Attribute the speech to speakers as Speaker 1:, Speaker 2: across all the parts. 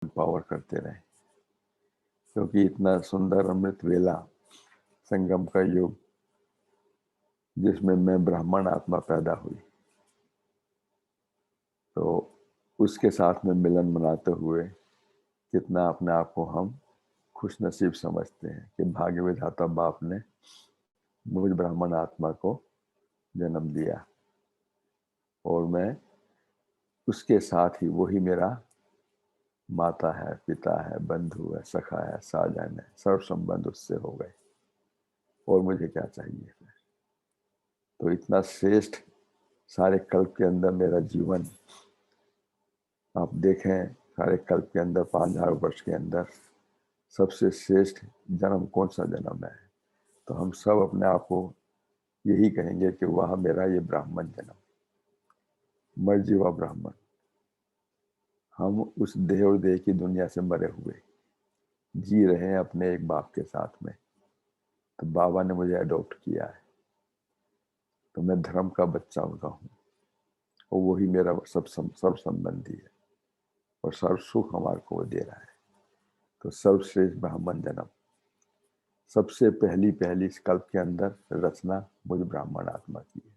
Speaker 1: Power करते रहे, क्योंकि इतना सुंदर अमृत वेला संगम का युग जिसमें मैं ब्राह्मण आत्मा पैदा हुई, तो उसके साथ में मिलन मनाते हुए कितना अपने आप को हम खुश नसीब समझते हैं कि भाग्य विधाता बाप ने मुझ ब्राह्मण आत्मा को जन्म दिया और मैं उसके साथ ही, वही मेरा माता है, पिता है, बंधु है, सखा है, साजन है, सर्व संबंध उससे हो गए और मुझे क्या चाहिए फिर। तो इतना श्रेष्ठ सारे कल्प के अंदर मेरा जीवन, आप देखें सारे कल्प के अंदर 5000 वर्ष के अंदर सबसे श्रेष्ठ जन्म कौन सा जन्म है, तो हम सब अपने आप को यही कहेंगे कि वह मेरा ये ब्राह्मण जन्म, मर्जीवा ब्राह्मण। हम उस देह और देह की दुनिया से मरे हुए जी रहे हैं अपने एक बाप के साथ में, तो बाबा ने मुझे अडॉप्ट किया है, तो मैं धर्म का बच्चा उनका हूँ और वही मेरा सब संबंधी है और सर्व सुख हमारे को दे रहा है। तो सर्वश्रेष्ठ ब्राह्मण जन्म, सबसे पहली इस कल्प के अंदर रचना मुझ ब्राह्मण आत्मा की है।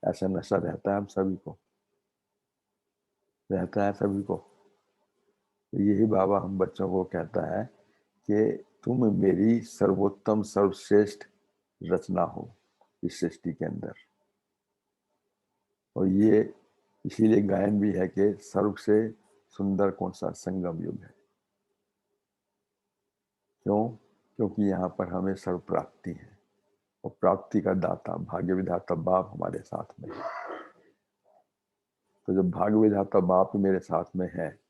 Speaker 1: ऐसा नशा रहता है हम सभी को, रहता है सभी को। यही बाबा हम बच्चों को कहता है कि तुम मेरी सर्वोत्तम सर्वश्रेष्ठ रचना हो इस सृष्टि के अंदर। और ये इसीलिए गायन भी है कि सर्व से सुंदर कौन सा संगम युग है। क्यों? क्योंकि यहाँ पर हमें सर्व प्राप्ति है और प्राप्ति का दाता भाग्य विधाता बाप हमारे साथ में है। तो जब भाग्य विधाता बाप मेरे साथ में है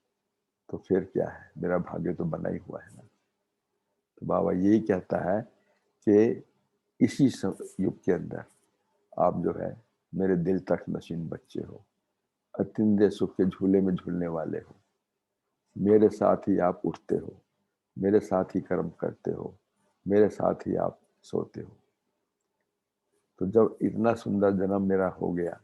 Speaker 1: तो फिर क्या है, मेरा भाग्य तो बना ही हुआ है ना। तो बाबा यही कहता है कि इसी युग के अंदर आप जो है मेरे दिल तक नशीन बच्चे हो, अतिंद्रिय सुख के झूले में झूलने वाले हो, मेरे साथ ही आप उठते हो, मेरे साथ ही कर्म करते हो, मेरे साथ ही आप सोते हो। तो जब इतना सुंदर जन्म मेरा हो गया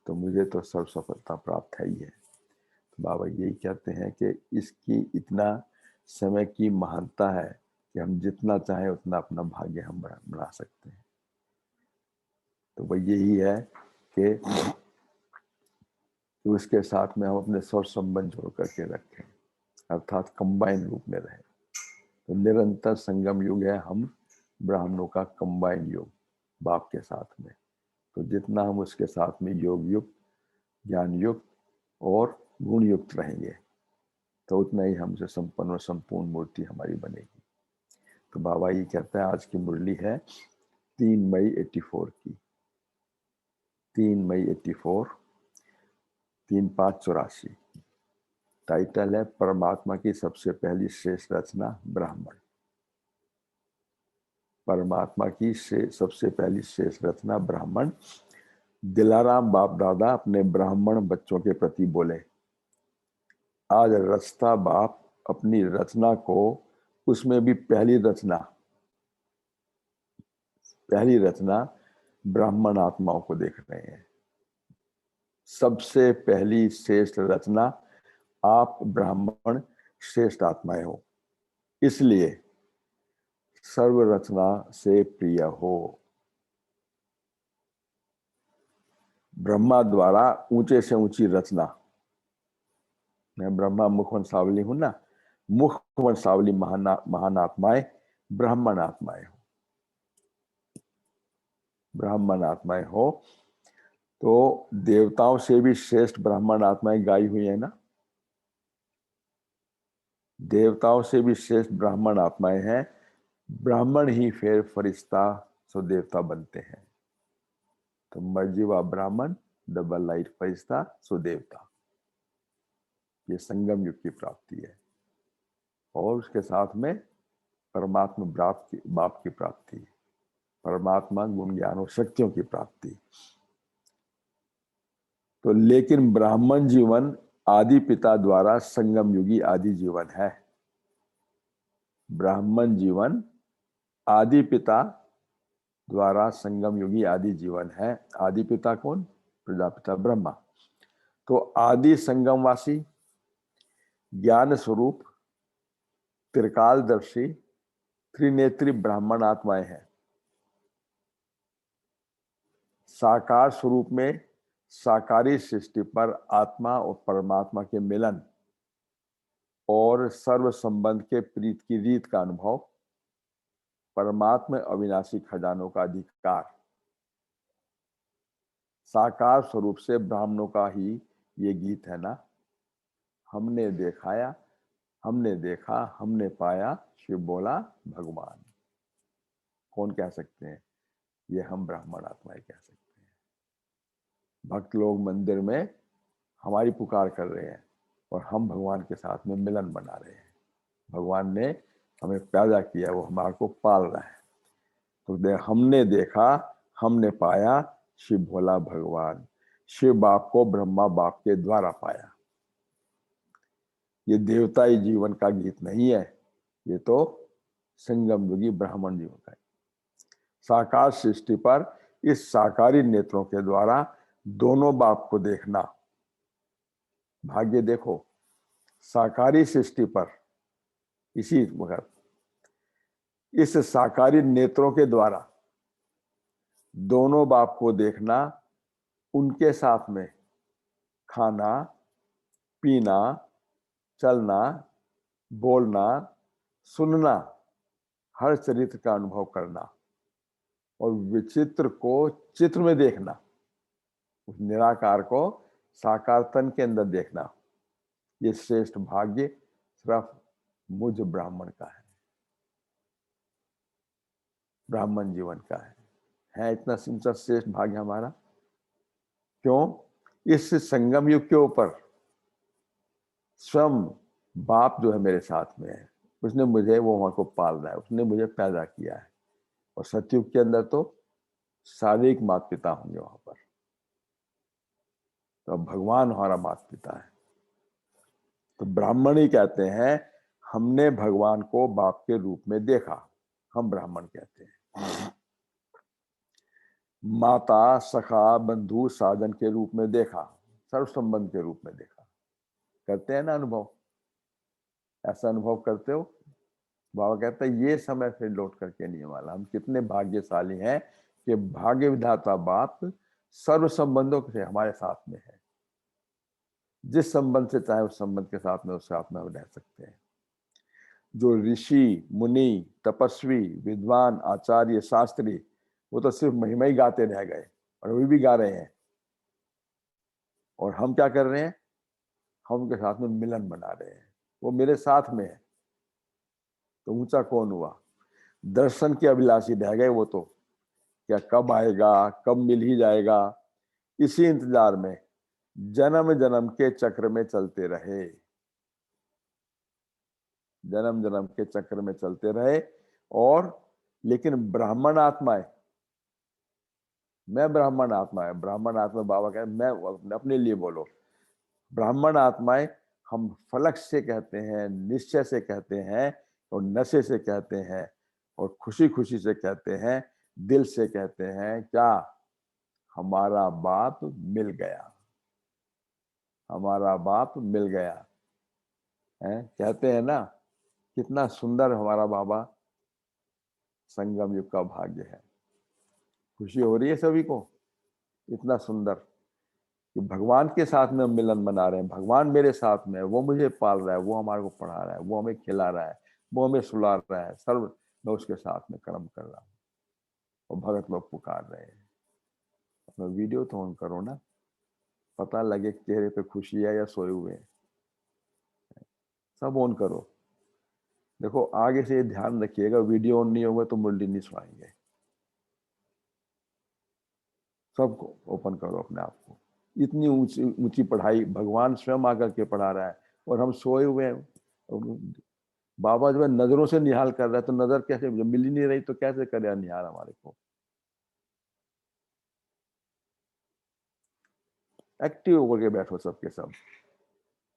Speaker 1: तो मुझे तो सर्व सफलता प्राप्त है ही है। तो बाबा यही कहते हैं कि इसकी इतना समय की महानता है कि हम जितना चाहें उतना अपना भाग्य हम बना सकते हैं। तो वह यही है कि उसके साथ में हम अपने स्वर संबंध जोड़ करके रखें, अर्थात कंबाइन रूप में रहे। तो निरंतर संगम युग है हम ब्राह्मणों का कंबाइन युग बाप के साथ में। तो जितना हम उसके साथ में योग युक्त, ज्ञान युक्त और गुण युक्त रहेंगे तो उतना ही हमसे संपन्न और संपूर्ण मूर्ति हमारी बनेगी। तो बाबा ये कहता है, आज की मुरली है 3 मई 84 की, 3 मई 84, 3-5-84। टाइटल है परमात्मा की सबसे पहली श्रेष्ठ रचना ब्राह्मण। परमात्मा की सबसे पहली श्रेष्ठ रचना ब्राह्मण। दिलाराम बाप दादा अपने ब्राह्मण बच्चों के प्रति बोले, आज रचता बाप अपनी रचना को, उसमें भी पहली रचना ब्राह्मण आत्माओं को देख रहे हैं। सबसे पहली श्रेष्ठ रचना आप ब्राह्मण श्रेष्ठ आत्माएं हो, इसलिए सर्व रचना से प्रिय हो। ब्रह्मा द्वारा ऊंचे से ऊंची रचना, मैं ब्रह्मा मुख वंशावली हूं ना, मुख वंशावली महान आत्माएं ब्राह्मण आत्माएं हो, ब्राह्मण आत्माएं हो। तो देवताओं से भी श्रेष्ठ ब्राह्मण आत्माएं गाई हुई है ना, देवताओं से भी श्रेष्ठ ब्राह्मण आत्माएं हैं। ब्राह्मण ही फिर फरिश्ता सो देवता बनते हैं। तो मर्जीवा ब्राह्मण, डबल लाइट फरिश्ता सो देवता, ये संगम युग की प्राप्ति है। और उसके साथ में परमात्मा बाप की प्राप्ति, परमात्मा गुण ज्ञान और शक्तियों की प्राप्ति। तो लेकिन ब्राह्मण जीवन आदि पिता द्वारा संगम युगी आदि जीवन है। ब्राह्मण जीवन आदि पिता द्वारा संगम युगी आदि जीवन है। आदि पिता कौन? प्रजापिता ब्रह्मा। तो आदि संगमवासी ज्ञान स्वरूप त्रिकालदर्शी त्रिनेत्री ब्राह्मण आत्माएं हैं। साकार स्वरूप में साकारी सृष्टि पर आत्मा और परमात्मा के मिलन और सर्व संबंध के प्रीत की रीत का अनुभव, परमात्मा अविनाशी खजानों का अधिकार। साकार स्वरूप से ब्राह्मणों का ही ये गीत है ना, हमने देखाया, हमने देखा, हमने पाया, शिव बोला भगवान। कौन कह सकते हैं? ये हम ब्राह्मण आत्माएं कह सकते हैं। भक्त लोग मंदिर में हमारी पुकार कर रहे हैं और हम भगवान के साथ में मिलन बना रहे हैं। भगवान ने हमें पैदा किया, वो हमारे को पाल रहा है। तो हमने देखा, हमने पाया, शिव भोला भगवान। शिव बाप को ब्रह्मा बाप के द्वारा पाया। ये देवताई जीवन का गीत नहीं है, ये तो संगम युगी ब्राह्मण जीवन का है। साकार सृष्टि पर इस साकारी नेत्रों के द्वारा दोनों बाप को देखना। भाग्य देखो, साकारी सृष्टि पर इसी वक्त इस साकारी नेत्रों के द्वारा दोनों बाप को देखना, उनके साथ में खाना, पीना, चलना, बोलना, सुनना, हर चरित्र का अनुभव करना और विचित्र को चित्र में देखना, उस निराकार को साकार तन के अंदर देखना, ये श्रेष्ठ भाग्य सिर्फ मुझ ब्राह्मण का है, ब्राह्मण जीवन का है इतना सिंचा श्रेष्ठ भाग्य हमारा। क्यों? इस संगम युग के ऊपर स्वयं बाप जो है मेरे साथ में है, उसने मुझे वो वहां को पाल रहा है, उसने मुझे पैदा किया है। और सतयुग के अंदर तो शारीरिक माता पिता होंगे वहां पर, तो भगवान हमारा माता पिता है। तो ब्राह्मण ही कहते हैं हमने भगवान को बाप के रूप में देखा, हम ब्राह्मण कहते हैं। माता, सखा, बंधु, साधन के रूप में देखा, सर्व संबंध के रूप में देखा। करते हैं ना अनुभव? ऐसा अनुभव करते हो? बाबा कहता है ये समय फिर लौट करके नहीं वाला। हम कितने भाग्यशाली हैं कि भाग्य विधाता बाप सर्व संबंधों से हमारे साथ में है। जिस संबंध से चाहे उस संबंध के साथ में उसके साथ में रह सकते हैं। जो ऋषि, मुनि, तपस्वी, विद्वान, आचार्य, शास्त्री, वो तो सिर्फ महिमा ही गाते रह गए और अभी भी गा रहे हैं। और हम क्या कर रहे हैं? हम उनके साथ में मिलन बना रहे हैं, वो मेरे साथ में है। तो ऊंचा कौन हुआ? दर्शन के अभिलाषी रह गए वो तो, क्या कब आएगा, कब मिल ही जाएगा, इसी इंतजार में जन्म जन्म के चक्र में चलते रहे, जन्म जन्म के चक्र में चलते रहे। और लेकिन ब्राह्मण आत्माएं, मैं ब्राह्मण आत्मा है, ब्राह्मण आत्मा बाबा कहते मैं अपने लिए बोलो, ब्राह्मण आत्माएं हम फलक से कहते हैं, निश्चय से कहते हैं, और नशे से कहते हैं, और खुशी खुशी से कहते हैं, दिल से कहते हैं। क्या? हमारा बाप मिल गया, हमारा बाप मिल गया है, कहते हैं ना। कितना सुंदर हमारा बाबा। संगम युग का भाग्य है। खुशी हो रही है सभी को, इतना सुंदर कि भगवान के साथ में हम मिलन बना रहे हैं। भगवान मेरे साथ में है, वो मुझे पाल रहा है, वो हमारे को पढ़ा रहा है, वो हमें खिला रहा है, वो हमें सुला रहा है। सर्व मैं उसके साथ में कर्म कर रहा हूँ और भगत लोग पुकार रहे हैं। अपना वीडियो तो ऑन करो ना, पता लगे चेहरे पे खुशी है या सोए हुए हैं। सब ऑन करो। देखो आगे से ध्यान रखिएगा, वीडियो ऑन नहीं होगा तो मुरली नहीं सुनाएंगे। सबको ओपन करो अपने आप को। इतनी ऊंची ऊंची पढ़ाई भगवान स्वयं आकर के पढ़ा रहा है और हम सोए हुए हैं। बाबा जो है नजरों से निहाल कर रहा है, तो नजर कैसे, जब मिल ही नहीं रही तो कैसे करे निहाल हमारे को? एक्टिव होकर के बैठो सबके सब।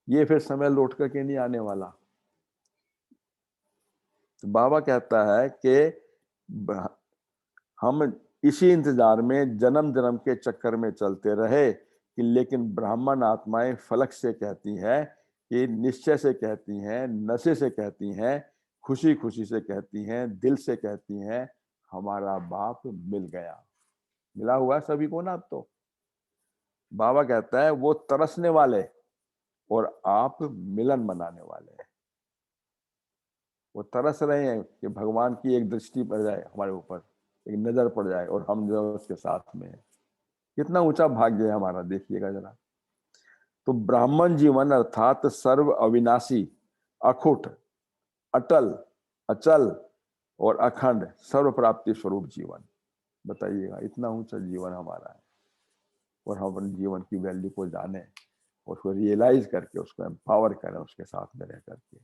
Speaker 1: ये फिर समय लौट करके नहीं आने वाला। तो बाबा कहता है कि हम इसी इंतजार में जन्म जन्म के चक्कर में चलते रहे कि लेकिन ब्राह्मण आत्माएं फलक से कहती हैं कि निश्चय से कहती हैं, नशे से कहती हैं, खुशी खुशी से कहती हैं, दिल से कहती हैं, हमारा बाप मिल गया। मिला हुआ है सभी को ना। अब तो बाबा कहता है वो तरसने वाले और आप मिलन मनाने वाले हैं। वो तरस रहे हैं कि भगवान की एक दृष्टि पड़ जाए हमारे ऊपर, एक नजर पड़ जाए और हम जो उसके साथ में हैं। कितना ऊंचा भाग्य है हमारा, देखिएगा जरा। तो ब्राह्मण जीवन अर्थात सर्व अविनाशी, अखुट, अटल, अचल और अखंड सर्व प्राप्ति स्वरूप जीवन। बताइएगा, इतना ऊंचा जीवन हमारा है। और हम अपने जीवन की वैल्यू को जाने, उसको रियलाइज करके उसको एम्पावर करें उसके साथ में रह करके।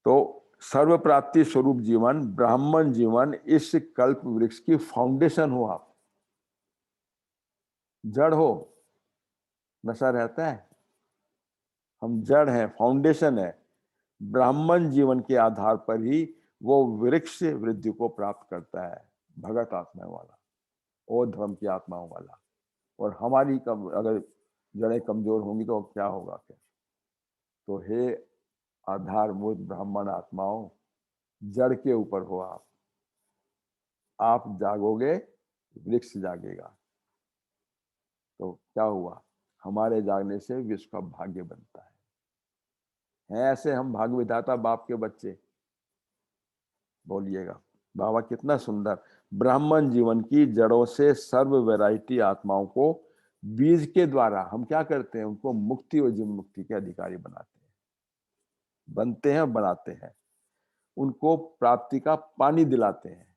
Speaker 1: तो सर्व प्राप्ति स्वरूप जीवन, ब्राह्मण जीवन इस कल्प वृक्ष की फाउंडेशन हो। आप जड़ हो, नशा रहता है, हम जड़ हैं, फाउंडेशन है। ब्राह्मण जीवन के आधार पर ही वो वृक्ष वृद्धि को प्राप्त करता है, भगत आत्माओं वाला और धर्म की आत्माओं वाला। और हमारी अगर जड़ें कमजोर होंगी तो क्या होगा फिर? तो हे आधारभूत ब्राह्मण आत्माओं, जड़ के ऊपर हो आप जागोगे, वृक्ष जागेगा। तो क्या हुआ? हमारे जागने से विश्व का भाग्य बनता है ऐसे हम भाग विधाता बाप के बच्चे। बोलिएगा बाबा कितना सुंदर। ब्राह्मण जीवन की जड़ों से सर्व वैरायटी आत्माओं को बीज के द्वारा हम क्या करते हैं? उनको मुक्ति और जीवन मुक्ति के अधिकारी बनाते हैं, बनते हैं, बनाते हैं। उनको प्राप्ति का पानी दिलाते हैं।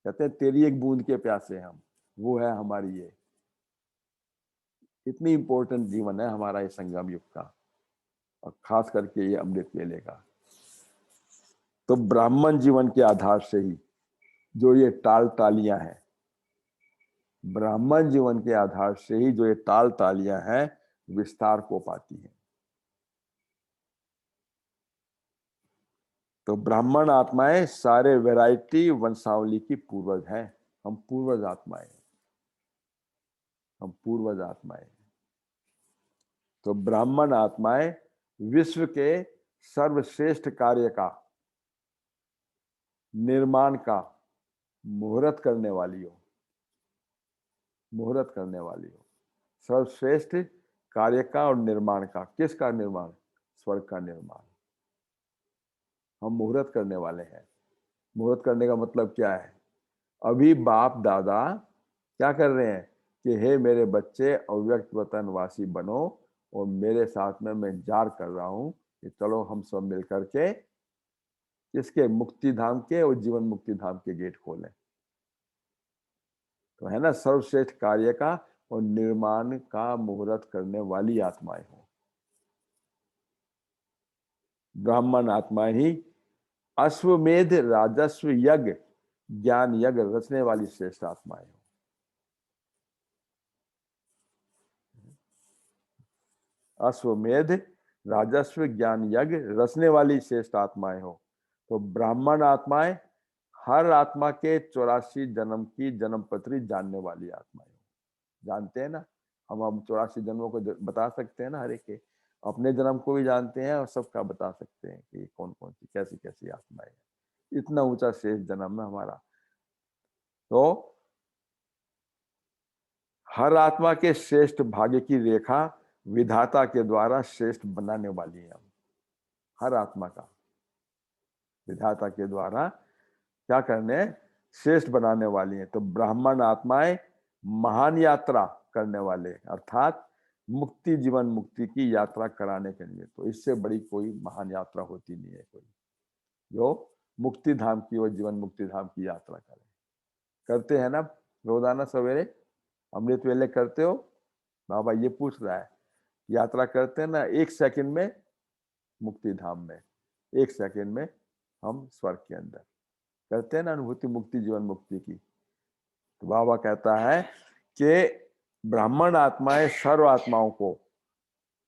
Speaker 1: कहते हैं तेरी एक बूंद के प्यासे हम, वो है हमारी ये। इतनी इंपॉर्टेंट जीवन है हमारा ये संगम युग का, और खास करके ये अमृत वेले का। तो ब्राह्मण जीवन के आधार से ही जो ये ताल तालियां हैं, ब्राह्मण जीवन के आधार से ही जो ये ताल तालियां हैं विस्तार को पाती हैं। तो ब्राह्मण आत्माएं सारे वैरायटी वंशावली की पूर्वज हैं। हम पूर्वज आत्माएं हैं, हम पूर्वज आत्माएं हैं। तो ब्राह्मण आत्माएं विश्व के सर्वश्रेष्ठ कार्य का निर्माण का मुहूर्त करने वाली हो, मुहूर्त करने वाली हो। सर्वश्रेष्ठ कार्य का और निर्माण का। किसका निर्माण? स्वर्ग का निर्माण। हम मुहूर्त करने वाले हैं। मुहूर्त करने का मतलब क्या है? अभी बाप दादा क्या कर रहे हैं कि हे मेरे बच्चे अव्यक्त वतन वासी बनो, और मेरे साथ में मैं जार कर रहा हूं कि चलो हम सब मिल करके इसके मुक्ति धाम के और जीवन मुक्ति धाम के गेट खोलें। तो है ना, सर्वश्रेष्ठ कार्य का और निर्माण का मुहूर्त करने वाली आत्माएं हो। ब्राह्मण आत्मा ही अश्वमेध राजस्व यज्ञ ज्ञान यज्ञ रचने वाली श्रेष्ठ आत्माएं हो। अश्वमेध राजस्व ज्ञान यज्ञ रचने वाली श्रेष्ठ आत्माएं हो। तो ब्राह्मण आत्माएं हर आत्मा के 84 जन्म की जन्म पत्री जानने वाली आत्माएं हो। जानते हैं ना, हम 84 जन्मों को बता सकते हैं ना, हर एक के अपने जन्म को भी जानते हैं और सबका बता सकते हैं कि कौन कौन सी कैसी कैसी आत्माएं हैं। इतना ऊंचा श्रेष्ठ जन्म है हमारा। तो हर आत्मा के श्रेष्ठ भाग्य की रेखा विधाता के द्वारा श्रेष्ठ बनाने वाली है। हम हर आत्मा का विधाता के द्वारा क्या करने? श्रेष्ठ बनाने वाली है। तो ब्राह्मण आत्माएं महान यात्रा करने वाले, अर्थात मुक्ति जीवन मुक्ति की यात्रा कराने के लिए। तो इससे बड़ी कोई महान यात्रा होती नहीं है कोई, जो मुक्ति धाम की और जीवन मुक्ति धाम की यात्रा करे। करते हैं ना रोजाना सवेरे अमृत वेले? करते हो? बाबा ये पूछ रहा है, यात्रा करते हैं ना? 1 सेकंड में मुक्ति धाम में, 1 सेकंड में हम स्वर्ग के अंदर करते हैं ना अनुभूति मुक्ति जीवन मुक्ति की। तो बाबा कहता है कि ब्राह्मण आत्माएं सर्व आत्माओं को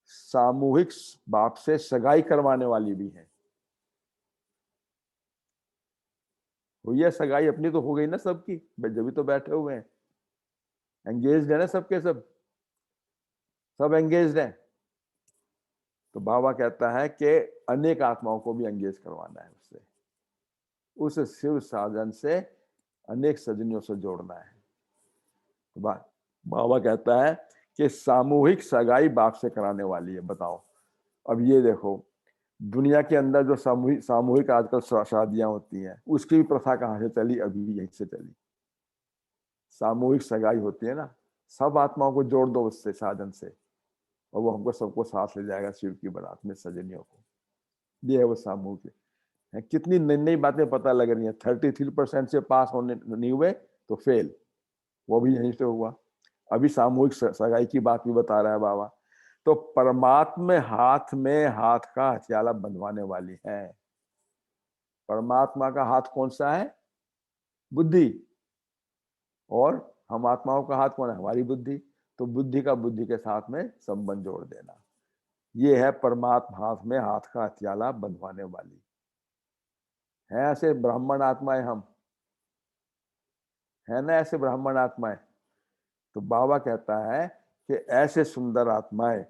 Speaker 1: सामूहिक बाप से सगाई करवाने वाली भी है। हुई है सगाई? अपनी तो हो गई ना सबकी, जब भी तो बैठे हुए हैं, एंगेज है ना सबके सब। सब एंगेज्ड हैं। तो बाबा कहता है कि अनेक आत्माओं को भी एंगेज करवाना है उससे, उस शिव साधन से अनेक सजनियों से जोड़ना है। तो बाबा कहता है कि सामूहिक सगाई बाप से कराने वाली है। बताओ, अब ये देखो, दुनिया के अंदर जो सामूहिक सामूहिक आजकल शादियां होती हैं, उसकी भी प्रथा कहाँ से चली? अभी यहीं से चली। सामूहिक सगाई होती है ना, सब आत्माओं को जोड़ दो उससे, साधन से, और वो हमको सबको साथ ले जाएगा शिव की बारात में, सजनियों को। ये है वो सामूहिक है। कितनी नई नई बातें पता लग रही हैं। 33% से पास होने नहीं हुए तो फेल, वो भी यहीं से हुआ। अभी सामूहिक सगाई की बात भी बता रहा है बाबा। तो परमात्मा हाथ में हाथ का हथियाला बंधवाने वाली है। परमात्मा का हाथ कौन सा है? बुद्धि। और हम आत्माओं का हाथ कौन है? हमारी बुद्धि। तो बुद्धि का बुद्धि के साथ में संबंध जोड़ देना, ये है परमात्मा हाथ में हाथ का हथियाला बंधवाने वाली है। ऐसे ब्राह्मण आत्माएं हम, है ना, ऐसे ब्राह्मण आत्माएं। तो बाबा कहता है कि ऐसे सुंदर आत्माएं,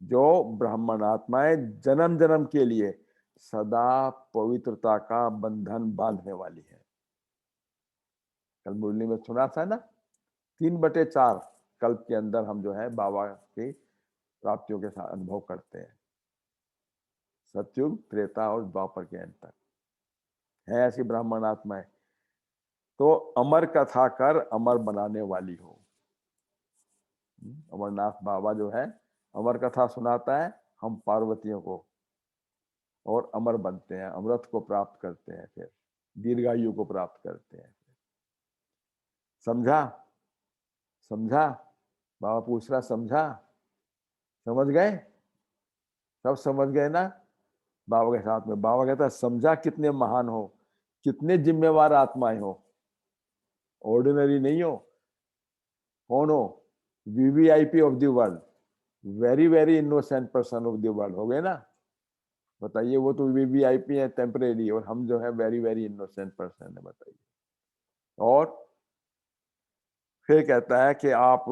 Speaker 1: जो ब्राह्मण आत्माएं जन्म जन्म के लिए सदा पवित्रता का बंधन बांधने वाली है। कल मुरली में सुना था ना, 3/4 कल्प के अंदर हम जो है बाबा की प्राप्तियों के साथ अनुभव करते हैं, सतयुग, त्रेता और द्वापर के अंत तक है ऐसी ब्राह्मण आत्माएं। तो अमर कथा कर अमर बनाने वाली हो। अमरनाथ बाबा जो है अमर कथा सुनाता है हम पार्वतियों को, और अमर बनते हैं, अमृत को प्राप्त करते हैं, फिर दीर्घायु को प्राप्त करते हैं। समझा? समझा? बाबा पूछ रहा, समझा? समझ गए? सब समझ गए ना? बाबा के साथ में बाबा कहता है, समझा कितने महान हो, कितने जिम्मेवार आत्माएं हो, ऑर्डिनरी नहीं हो। कौन हो? VVIP of the world, very very innocent person of the world हो गए ना। बताइए, वो तो वीवीआईपी है टेम्परेरी, और हम जो है वेरी वेरी इनोसेंट पर्सन है। बताइए। और फिर कहता है कि आप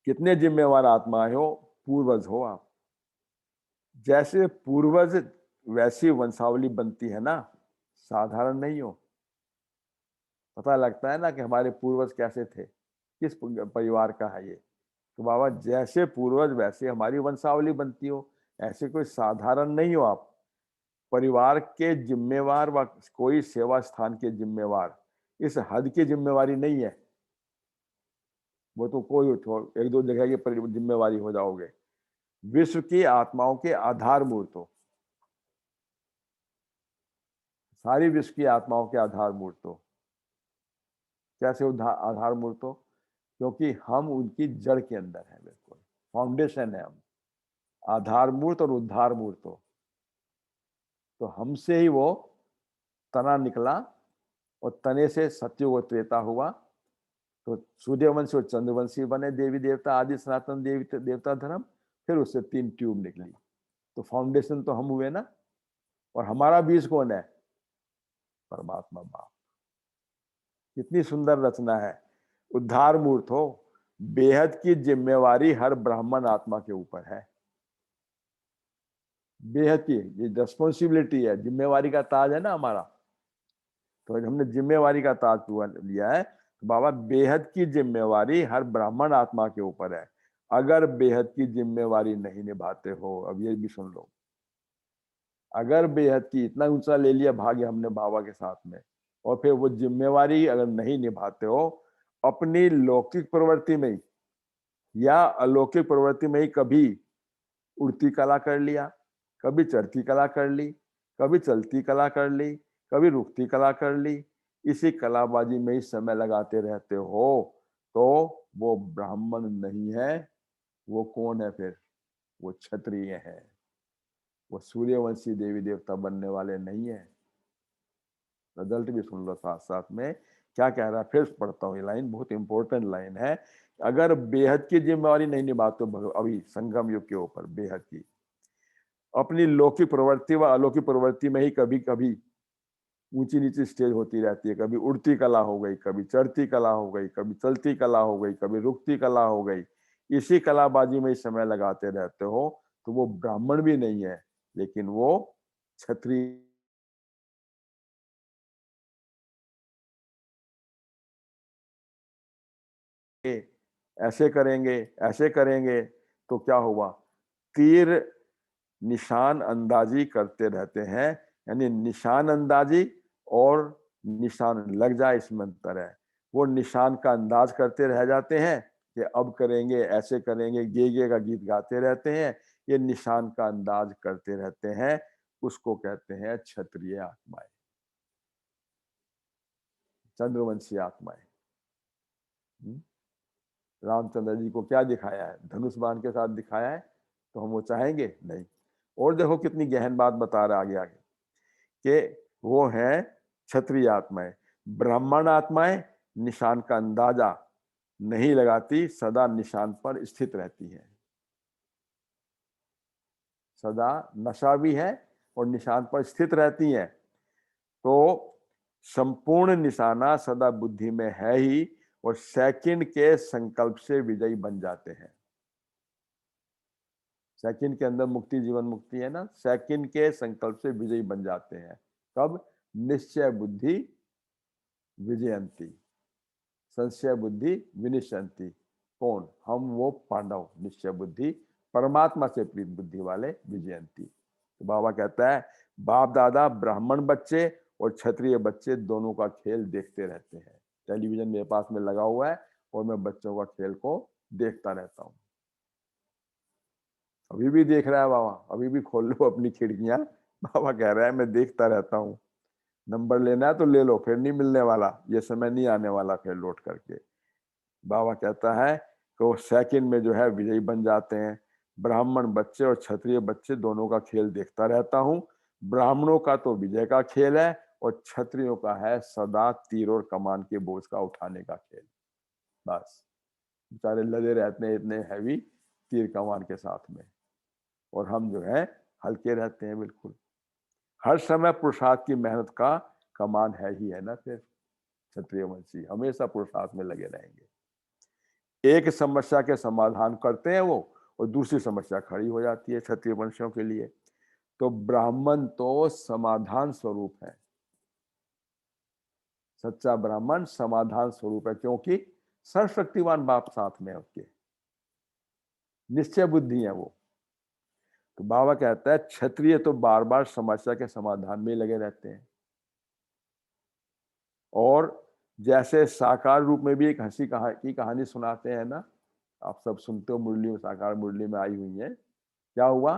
Speaker 1: कितने जिम्मेवार आत्माएं हो, पूर्वज हो आप। जैसे पूर्वज वैसी वंशावली बनती है ना, साधारण नहीं हो। पता लगता है ना कि हमारे पूर्वज कैसे थे, किस परिवार का है ये। तो बाबा, जैसे पूर्वज वैसे हमारी वंशावली बनती हो, ऐसे कोई साधारण नहीं हो आप। परिवार के जिम्मेवार व कोई सेवा स्थान के जिम्मेवार, इस हद की जिम्मेवारी नहीं है। वो तो कोई एक दो जगह की जिम्मेवारी हो जाओगे। विश्व की आत्माओं के आधार मूर्त हो, सारी विश्व की आत्माओं के आधार मूर्त हो। कैसे आधार मूर्त हो? क्योंकि हम उनकी जड़ के अंदर है, बिल्कुल फाउंडेशन है हम। आधार मूर्त और उद्धार मूर्त हो, तो हमसे ही वो तना निकला, और तने से सत्युग और त्रेता हुआ। तो सूर्यवंशी और चंद्रवंशी बने, देवी देवता आदि सनातन देवी देवता धर्म। फिर उससे 3 ट्यूब निकली। तो फाउंडेशन तो हम हुए ना। और हमारा बीज कौन है? परमात्मा बाप। कितनी सुंदर रचना है। उद्धार मूर्त हो, बेहद की जिम्मेवारी हर ब्राह्मण आत्मा के ऊपर है। बेहद की ये रिस्पॉन्सिबिलिटी है, जिम्मेवारी का ताज है ना हमारा। तो हमने जिम्मेवारी का ताज लिया है। तो बाबा, बेहद की जिम्मेवारी हर ब्राह्मण आत्मा के ऊपर है। अगर बेहद की जिम्मेवारी नहीं निभाते हो, अब ये भी सुन लो, अगर बेहद की, इतना ऊंचा ले लिया भाग्य हमने बाबा के साथ में, और फिर वो जिम्मेवारी अगर नहीं निभाते हो, अपनी लौकिक प्रवृत्ति में या अलौकिक प्रवृत्ति में ही कभी उड़ती कला कर लिया, कभी चढ़ती कला कर ली, कभी चलती कला कर ली, कभी रुकती कला कर ली, इसी कलाबाजी में ही समय लगाते रहते हो, तो वो ब्राह्मण नहीं है। वो कौन है फिर? वो क्षत्रिय है। वो सूर्यवंशी देवी देवता बनने वाले नहीं है। रिजल्ट भी सुन लो साथ साथ में, क्या कह रहा है। फिर पढ़ता हूँ, ये लाइन बहुत इंपॉर्टेंट लाइन है। अगर बेहद की जिम्मेवारी नहीं निभाते अभी संगम युग के ऊपर, बेहद की, अपनी लौकिक प्रवृत्ति व अलौकिक प्रवृत्ति में ही कभी कभी ऊंची नीची स्टेज होती रहती है। कभी उड़ती कला हो गई, कभी चढ़ती कला हो गई, कभी चलती कला हो गई, कभी रुकती कला हो गई। इसी कलाबाजी में ही समय लगाते रहते हो, तो वो ब्राह्मण भी नहीं है, लेकिन वो क्षत्रिय। ऐसे करेंगे, ऐसे करेंगे, तो क्या हुआ? तीर निशान अंदाजी करते रहते हैं, यानी निशान अंदाजी और निशान लग जाए, इसमें अंतर है। वो निशान का अंदाज करते रह जाते हैं कि अब करेंगे, ऐसे करेंगे, गे का गीत गाते रहते हैं, ये निशान का अंदाज करते रहते हैं, उसको कहते हैं क्षत्रिय आत्माएं, चंद्रवंशी आत्माएं। रामचंद्र जी को क्या दिखाया है? धनुष बाण के साथ दिखाया है, तो हम वो चाहेंगे? नहीं। और देखो कितनी गहन बात बता रहा आगे आगे कि वो है क्षत्रिय आत्माएं। ब्राह्मण आत्माएं निशान का अंदाजा नहीं लगाती, सदा निशान पर स्थित रहती है, सदा नशा भी है और निशान पर स्थित रहती हैं। तो संपूर्ण निशाना सदा बुद्धि में है ही, और सेकंड के संकल्प से विजयी बन जाते हैं। सेकंड के अंदर मुक्ति, जीवन मुक्ति है ना, सेकंड के संकल्प से विजयी बन जाते हैं। कब? निश्चय बुद्धि विजयंती, संशय बुद्धि विनिशंति। कौन? हम, वो पांडव निश्चय बुद्धि, परमात्मा से प्रीत बुद्धि वाले विजयंती। तो बाबा कहता है बाप दादा ब्राह्मण बच्चे और क्षत्रिय बच्चे दोनों का खेल देखते रहते हैं। टेलीविजन मेरे पास में लगा हुआ है और मैं बच्चों का खेल को देखता रहता हूँ। अभी भी देख रहा है बाबा, अभी भी खोल लो अपनी खिड़कियां, बाबा कह रहा है मैं देखता रहता हूँ। नंबर लेना है तो ले लो, फिर नहीं मिलने वाला, ये समय नहीं आने वाला फिर लौट करके। बाबा कहता है कि वो सेकंड में जो है विजयी बन जाते हैं। ब्राह्मण बच्चे और क्षत्रिय बच्चे दोनों का खेल देखता रहता हूँ। ब्राह्मणों का तो विजय का खेल है और क्षत्रियों का है सदा तीर और कमान के बोझ का उठाने का खेल। बस बेचारे लगे रहते हैं इतने हैवी तीर कमान के साथ में, और हम जो है हल्के रहते हैं बिल्कुल। हर समय पुरुषार्थ की मेहनत का कमान है ही है ना, फिर क्षत्रिय वंशी हमेशा पुरुषार्थ में लगे रहेंगे। एक समस्या के समाधान करते हैं वो, और दूसरी समस्या खड़ी हो जाती है क्षत्रिय वंशियों के लिए। तो ब्राह्मण तो समाधान स्वरूप है, सच्चा ब्राह्मण समाधान स्वरूप है, क्योंकि सर्वशक्तिवान बाप साथ में है उसके, निश्चय बुद्धि है वो। तो बाबा कहता है क्षत्रिय तो बार बार समस्या के समाधान में लगे रहते हैं, और जैसे साकार रूप में भी एक हंसी की कहानी सुनाते हैं ना, आप सब सुनते हो, मुरली में, साकार मुरली में आई हुई है। क्या हुआ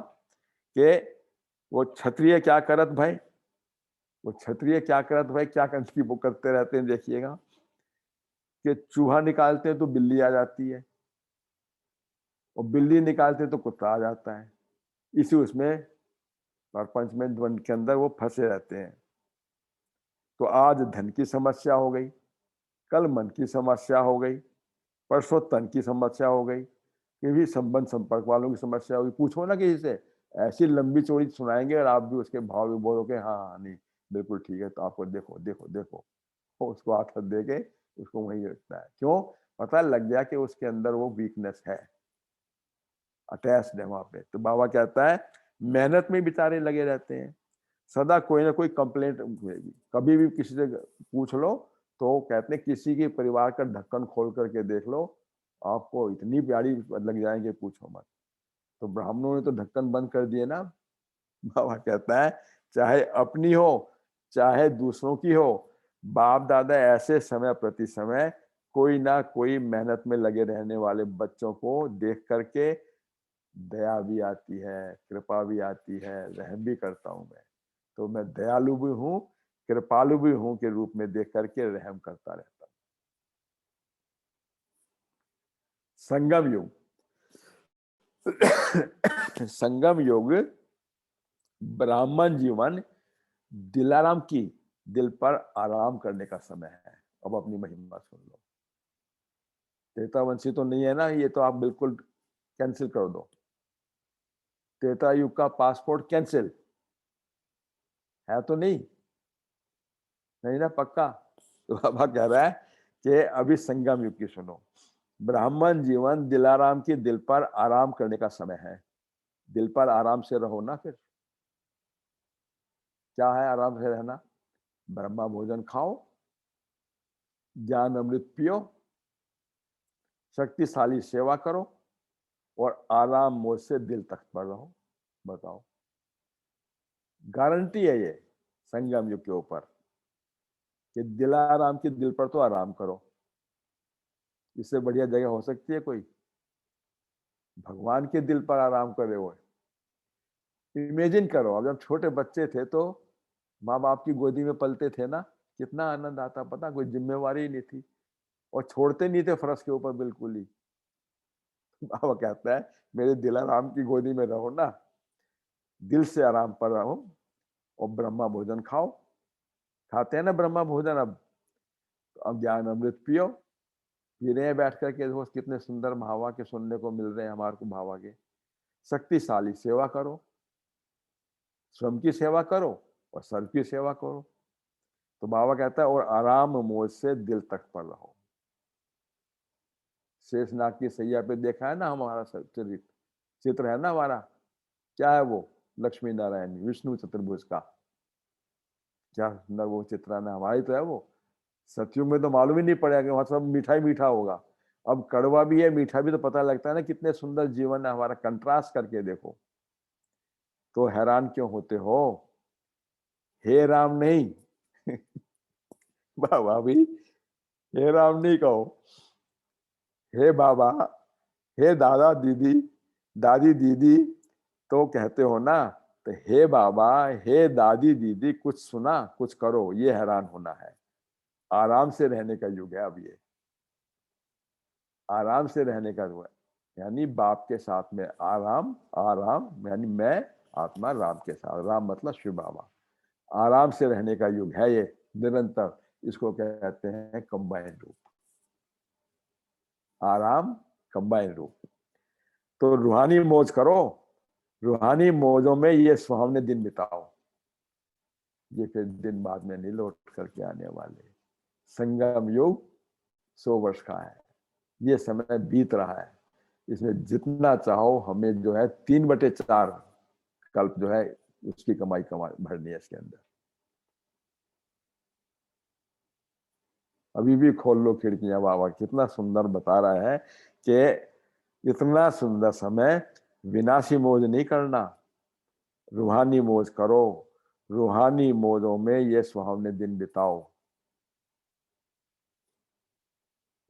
Speaker 1: कि वो क्षत्रिय क्या करत भाई, वो क्षत्रिय क्या करत भाई, क्या करती वो करते रहते हैं, देखिएगा कि चूहा निकालते हैं तो बिल्ली आ जाती है, और बिल्ली निकालते हैं तो कुत्ता आ जाता है। इसी उसमें प्रपंच में द्वंद के अंदर वो फंसे रहते हैं। तो आज धन की समस्या हो गई, कल मन की समस्या हो गई, परसों तन की समस्या हो गई, ये भी संबंध संपर्क वालों की समस्या होगी। पूछो ना किसी से, ऐसी लंबी चौड़ी सुनाएंगे और आप भी उसके भाव भी बोलोगे हाँ हाँ नहीं बिल्कुल ठीक है, तो आपको देखो देखो देखो, वो उसको हाथ दे के उसको वहीं रखता है। क्यों? पता लग गया कि उसके अंदर वो वीकनेस है, अटैच्ड है वहां पे। तो बाबा कहता है मेहनत में बेचारे लगे रहते हैं, सदा कोई ना कोई कंप्लेंट होगी। कभी भी किसी से पूछ लो तो कहते हैं किसी के परिवार का ढक्कन खोल करके देख लो, आपको इतनी प्यारी लग जाएंगे पूछो मत। तो ब्राह्मणों ने तो ढक्कन बंद कर दिए ना। बाबा कहता है चाहे अपनी हो चाहे दूसरों की हो, बाप दादा ऐसे समय प्रति समय कोई ना कोई मेहनत में लगे रहने वाले बच्चों को देख करके दया भी आती है, कृपा भी आती है, रहम भी करता हूं मैं। तो मैं दयालु भी हूँ, कृपालु भी हूँ के रूप में देख करके रहम करता रहता हूँ। संगम युग संगम युग ब्राह्मण जीवन दिलाराम की दिल पर आराम करने का समय है। अब अपनी महिमा सुन लो। त्रेतावंशी तो नहीं है ना, ये तो आप बिल्कुल कैंसिल कर दो। त्रेता युग का पासपोर्ट कैंसिल है तो नहीं, नहीं ना, पक्का। तो बाबा कह रहा है कि अभी संगम युग की सुनो। ब्राह्मण जीवन दिलाराम की दिल पर आराम करने का समय है। दिल पर आराम से रहो ना। फिर क्या है आराम से रहना? ब्रह्मा भोजन खाओ, ज्ञान अमृत पियो, शक्तिशाली सेवा करो और आराम मोज से दिल तक पर रहो। बताओ, गारंटी है ये संगम युग के ऊपर कि दिलाराम की दिल पर तो आराम करो। इससे बढ़िया जगह हो सकती है कोई? भगवान के दिल पर आराम करे हुए। इमेजिन करो, अब जब छोटे बच्चे थे तो माँ बाप की गोदी में पलते थे ना, कितना आनंद आता, पता कोई जिम्मेवारी ही नहीं थी और छोड़ते नहीं थे फर्श के ऊपर बिल्कुल ही। बाबा कहता है मेरे दिलाराम की गोदी में रहो ना, दिल से आराम पर रहो और ब्रह्मा भोजन खाओ। खाते हैं ना ब्रह्मा भोजन अब ज्ञान अमृत पियो। पी रहे हैं बैठ करके, देखो कितने सुंदर भावा के सुनने को मिल रहे हैं हमारे को भावा के। शक्तिशाली सेवा करो, स्वयं की सेवा करो और सर्व की सेवा करो। तो बाबा कहता है और आराम मोज से दिल तक पर रहो। शेषनाग की सैया पे देखा है ना हमारा चित्र है ना हमारा, क्या है वो? लक्ष्मी नारायण विष्णु चतुर्भुज का क्या सुंदर वो चित्राना हमारी तो है वो। सत्युग में तो मालूम ही नहीं पड़ेगा कि वहां सब मीठा ही मीठा होगा। अब कड़वा भी है मीठा भी, तो पता लगता है ना कितने सुंदर जीवन है हमारा। कंट्रास्ट करके देखो तो हैरान क्यों होते हो? हे राम नहीं बाबा भी हे राम नहीं कहो, हे बाबा, हे दादा दीदी, दादी दीदी तो कहते हो ना। तो हे बाबा, हे दादी दीदी, कुछ सुना कुछ करो, ये हैरान होना है। आराम से रहने का युग है अब ये। आराम से रहने का युग है, यानी बाप के साथ में आराम। आराम यानी मैं आत्मा राम के साथ, राम मतलब शिव बाबा। आराम से रहने का युग है ये निरंतर। इसको कहते हैं कंबाइन रूप। आराम कंबाइन रूप। तो रूहानी मौज करो, रूहानी मौजों में ये सुहावने दिन बिताओ। ये फिर दिन बाद में नहीं लौट करके आने वाले। संगम युग 100 वर्ष का है, ये समय बीत रहा है। इसमें जितना चाहो हमें जो है 3/4 कल्प जो है उसकी कमाई भरनी है इसके अंदर। अभी भी खोल लो खिड़कियां। बाबा कितना सुंदर बता रहा है कि इतना सुंदर समय विनाशी मौज नहीं करना, रूहानी मौज करो। रूहानी मौजों में ये सुहावने दिन बिताओ।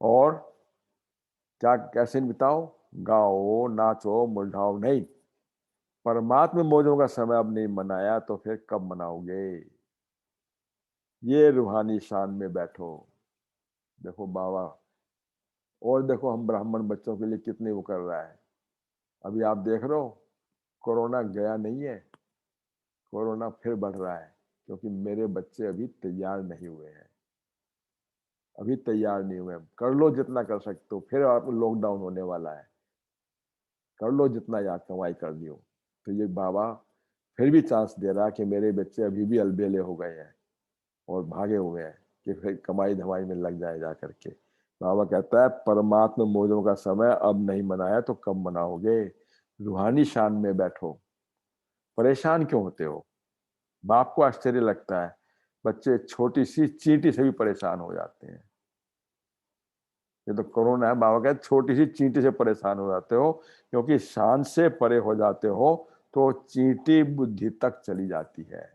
Speaker 1: और क्या कैसे बिताओ? गाओ नाचो मुरझाओ नहीं। परमात्मा मौजों का समय अब नहीं मनाया तो फिर कब मनाओगे? ये रूहानी शान में बैठो। देखो बाबा, और देखो हम ब्राह्मण बच्चों के लिए कितने वो कर रहा है। अभी आप देख रहे हो कोरोना गया नहीं है, कोरोना फिर बढ़ रहा है। क्योंकि मेरे बच्चे अभी तैयार नहीं हुए हैं, अभी तैयार नहीं हुए। कर लो जितना कर सकते हो, फिर आप लॉकडाउन होने वाला है। कर लो जितना याद कमाई कर लियो। तो ये बाबा फिर भी चांस दे रहा कि मेरे बच्चे अभी भी अलबेले हो गए हैं और भागे हुए हैं कि फिर कमाई धमाई में लग जाए जा करके। बाबा कहता है परमात्मा मौजों का समय अब नहीं मनाया तो कब मनाओगे? रूहानी शान में बैठो। परेशान क्यों होते हो? बाप को आश्चर्य लगता है, बच्चे छोटी सी चींटी से भी परेशान हो जाते हैं। ये तो कोरोना है, बाबा कहते छोटी सी चींटी से परेशान हो जाते हो, क्योंकि शान से परे हो जाते हो तो चींटी बुद्धि तक चली जाती है।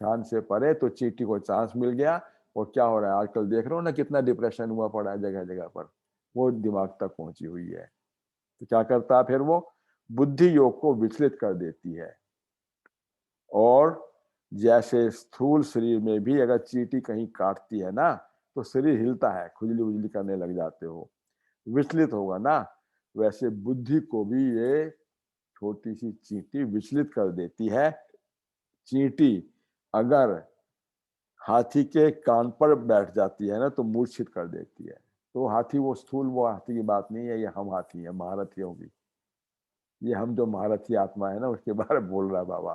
Speaker 1: शान से परे तो चींटी को चांस मिल गया। और क्या हो रहा है आजकल देख रहे हो ना, कितना डिप्रेशन हुआ पड़ा है जगह जगह पर, वो दिमाग तक पहुंची हुई है। तो क्या करता है फिर वो? बुद्धि योग को विचलित कर देती है। और जैसे स्थूल शरीर में भी अगर चींटी कहीं काटती है ना तो शरीर हिलता है, खुजली उजली करने लग जाते हो, विचलित होगा ना। वैसे बुद्धि को भी ये छोटी सी चींटी विचलित कर देती है। चींटी अगर हाथी के कान पर बैठ जाती है ना तो मूर्छित कर देती है। तो हाथी वो स्थूल वो हाथी की बात नहीं है, ये हम हाथी है महारथियों की। ये हम जो महारथी आत्मा है ना उसके बारे में बोल रहा है बाबा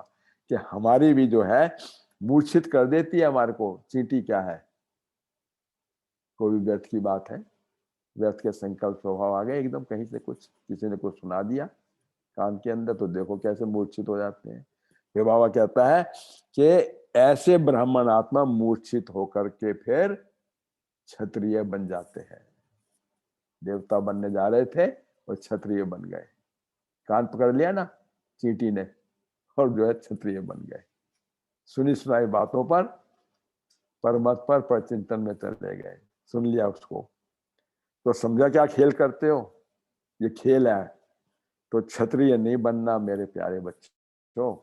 Speaker 1: कि हमारी भी जो है मूर्छित कर देती है हमारे को चींटी। क्या है, कोई व्यर्थ की बात है? व्यर्थ के संकल्प स्वभाव आ गए एकदम, कहीं से कुछ किसी ने कुछ सुना दिया कान के अंदर, तो देखो कैसे मूर्छित हो जाते हैं। फिर बाबा कहता है कि ऐसे ब्राह्मण आत्मा मूर्छित होकर के फिर क्षत्रिय बन जाते हैं। देवता बनने जा रहे थे और क्षत्रिय बन गए, कान पकड़ लिया ना चींटी ने, और जो है क्षत्रिय बन गए। सुनी सुनाई बातों पर परमत पर परचिंतन में चले गए, सुन लिया उसको, तो समझा क्या खेल करते हो, ये खेल है। तो क्षत्रिय नहीं बनना मेरे प्यारे बच्चों।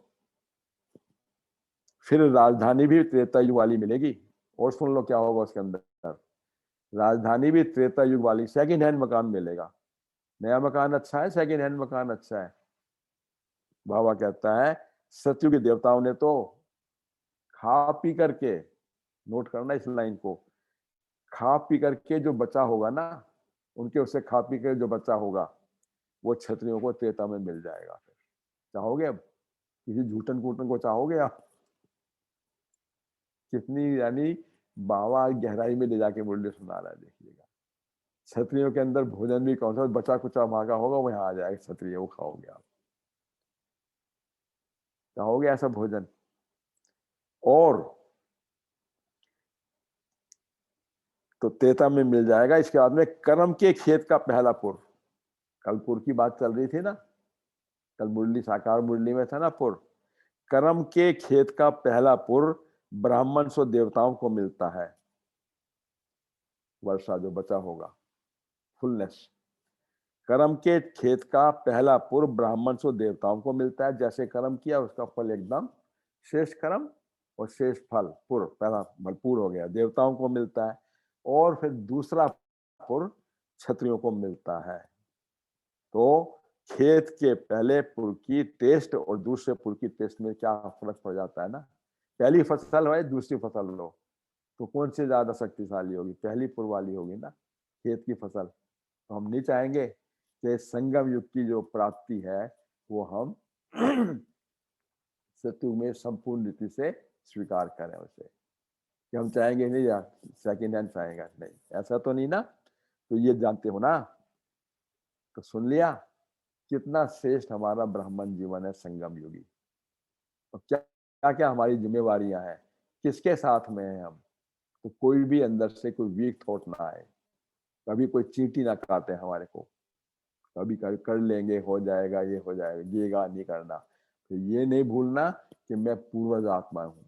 Speaker 1: फिर राजधानी भी त्रेता युग वाली मिलेगी, और सुन लो क्या होगा उसके अंदर। राजधानी भी त्रेता युग वाली, सेकंड हैंड मकान मिलेगा। नया मकान अच्छा है, सेकंड हैंड मकान अच्छा है। बाबा कहता है सतयुग के देवताओं ने तो खा पी करके, नोट करना इस लाइन को, खा पी करके जो बचा होगा ना, उनके उससे खा पी कर जो बचा होगा वो क्षत्रियों को त्रेता में मिल जाएगा। फिर चाहोगे अब किसी झूठन कूटन को चाहोगे आप? कितनी यानी बाबा गहराई में ले जाके मुरली सुना रहा है, देखिएगा। क्षत्रियों के अंदर भोजन भी कौन सा बचा कुचा मांगा होगा, वहां आ जाएगा क्षत्रिय, वो खाओगे आप, चाहोगे ऐसा भोजन? और तो त्रेता में मिल जाएगा। इसके बाद में कर्म के खेत का पहला पुर, कल पुर की बात चल रही थी ना, कल मुरली साकार मुरली में था ना पुर। कर्म के खेत का पहला पुर ब्राह्मण सो देवताओं को मिलता है, वर्षा जो बचा होगा, फुलनेस। कर्म के खेत का पहला पुर ब्राह्मण सो देवताओं को मिलता है, जैसे कर्म किया उसका फल एकदम शेष कर्म और शेष फल पुर पहला भरपूर हो गया, देवताओं को मिलता है। और फिर दूसरा पुर क्षत्रियों को मिलता है। तो खेत के पहले पुर की टेस्ट और दूसरे पुर की टेस्ट में क्या फर्क पड़ जाता है ना। पहली फसल हो दूसरी फसल हो, तो कौन सी ज्यादा शक्तिशाली होगी? पहली पुर वाली होगी ना, खेत की फसल। तो हम नहीं चाहेंगे कि संगम युग की जो प्राप्ति है वो हम सतयुग में संपूर्ण रीति से स्वीकार करें उसे, कि हम चाहेंगे नहीं यार सेकेंड हैंड चाहेगा, नहीं ऐसा तो नहीं ना। तो ये जानते हो ना, तो सुन लिया कितना श्रेष्ठ हमारा ब्राह्मण जीवन है संगम युगी। और क्या क्या क्या हमारी जिम्मेवारियां हैं, किसके साथ में है हम। तो कोई भी अंदर से कोई वीक थॉट ना आए, कभी कोई चींटी ना काटे हमारे को, कभी कर लेंगे हो जाएगा, ये हो जाएगा, ये नहीं करना। तो ये नहीं भूलना कि मैं पूर्वज आत्मा हूँ,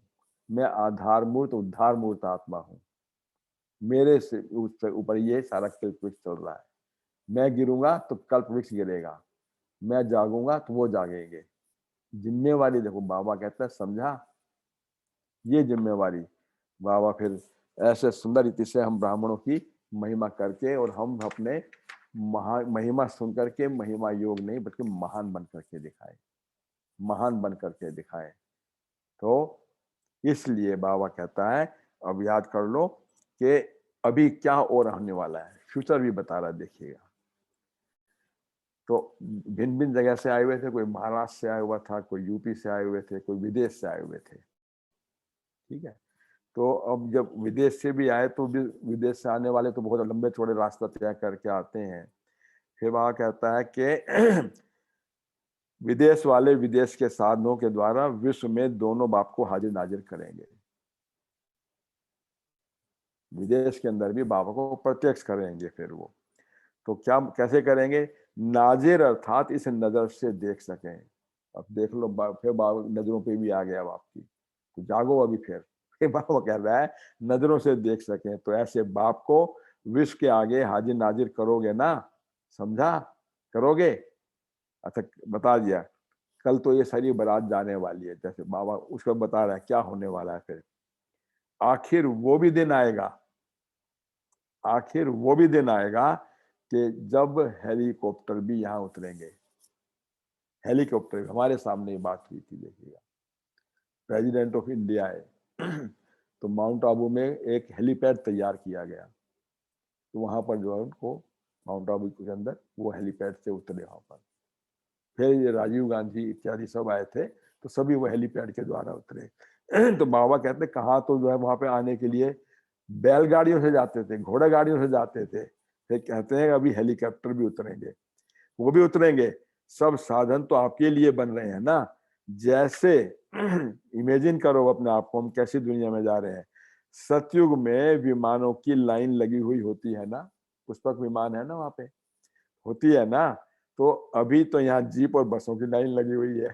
Speaker 1: मैं आधार मूर्त उद्धार मूर्त आत्मा हूँ, मेरे से ऊपर ये सारा कल्प वृक्ष चल रहा है। मैं गिरूंगा तो कल्प वृक्ष गिरेगा, मैं जागूंगा तो वो जागेंगे। जिम्मेवारी देखो, बाबा कहता है समझा, ये जिम्मेवारी। बाबा फिर ऐसे सुंदर रीति से हम ब्राह्मणों की महिमा करके, और हम अपने महिमा सुन करके महिमा योग नहीं बल्कि महान बन करके दिखाए, महान बन करके दिखाए। तो इसलिए बाबा कहता है अब याद कर लो कि अभी क्या और होने वाला है, फ्यूचर भी बता रहा है, देखिएगा। तो भिन्न भिन्न जगह से आए हुए थे, कोई महाराष्ट्र से आया हुआ था, कोई यूपी से आए हुए थे, कोई विदेश से आए हुए थे, ठीक है। तो अब जब विदेश से भी आए तो विदेश से आने वाले तो बहुत लंबे चौड़े रास्ता तय करके आते हैं। फिर वहां कहता है कि विदेश वाले विदेश के साधनों के द्वारा विश्व में दोनों बाप को हाजिर नाजिर करेंगे। विदेश के अंदर भी बाबा को प्रत्यक्ष करेंगे। फिर वो तो क्या कैसे करेंगे? नाजिर अर्थात इस नजर से देख सकें। अब देख लो फिर बाबा नजरों पे भी आ गया अब आपकी, तो जागो अभी फिर बाबा कह रहा है नजरों से देख सकें। तो ऐसे बाप को विश्व के आगे हाजिर नाजिर करोगे ना, समझा? करोगे? अच्छा बता दिया। कल तो ये सारी बारात जाने वाली है, जैसे बाबा उसको बता रहा है क्या होने वाला है। फिर आखिर वो भी दिन आएगा, आखिर वो भी दिन आएगा कि जब हेलीकॉप्टर भी यहाँ उतरेंगे। हेलीकॉप्टर हमारे सामने बात हुई थी, देखिएगा। प्रेसिडेंट ऑफ इंडिया है तो माउंट आबू में एक हेलीपैड तैयार किया गया, तो वहां पर जो है उनको माउंट आबू के अंदर वो हेलीपैड से उतरे वहां पर। फिर ये राजीव गांधी इत्यादि सब आए थे, तो सभी वो हेलीपैड के द्वारा उतरे तो बाबा कहते हैं कहाँ तो जो है वहां पे आने के लिए बैलगाड़ियों से जाते थे, घोड़ा गाड़ियों से जाते थे, फिर कहते हैं अभी हेलीकॉप्टर भी उतरेंगे, वो भी उतरेंगे। सब साधन तो आपके लिए बन रहे हैं ना। जैसे इमेजिन करो अपने आप को, हम कैसी दुनिया में जा रहे हैं। सतयुग में विमानों की लाइन लगी हुई होती है ना, पुष्पक विमान है ना वहां पे, होती है ना। तो अभी तो यहाँ जीप और बसों की लाइन लगी हुई है,